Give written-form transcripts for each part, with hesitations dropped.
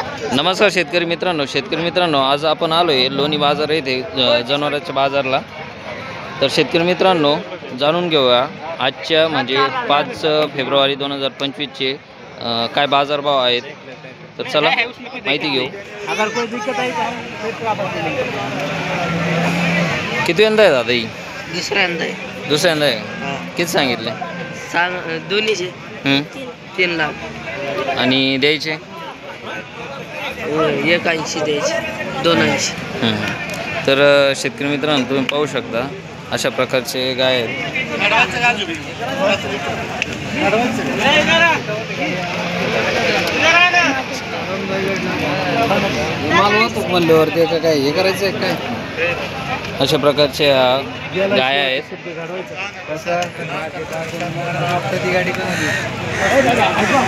नमस्कार शेतकरी मित्रांनो, आज आपण आलो आहे लोणी बाजार येथे जनावरांच्या बाजारला। तर शेतकरी मित्रांनो, जाणून घेऊया आजच्या म्हणजे 5 फेब्रुवारी 2025 चे काय बाजारभाव आहेत। तर चला माहिती घेऊ। किती यंदा आहे दादा ही? दुसऱ्यांदा आहे। किती सांगितले? दोन्हीचे 3 लाख आणि द्यायचे 180 द्यायचे 280। तर शेतकरी मित्रांनो, तुम्ही पाहू शकता अशा प्रकारचे गाय आहेत। म्हणल्यावरती काय हे करायचं काय? अशा प्रकारचे गाय आहेत।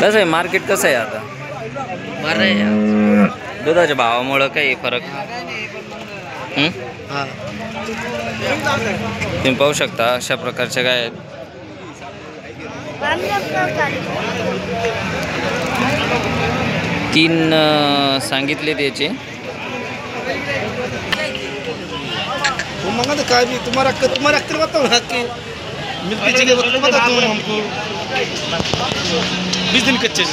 कसं आहे मार्केट, कसं आहे आता? बरं आहे। दुधाच्या भावामुळं काही फरक तुम्ही पाहू शकता अशा प्रकारच्या गाय आहेत। 3 सांगितले त्याचे। काय भी तुम्हारा अख्तर बताओ ना कि मिलती जगह बता दो हमको 20 दिन कच्चे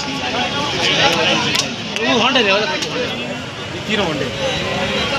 वो होंडे तीनों होंडे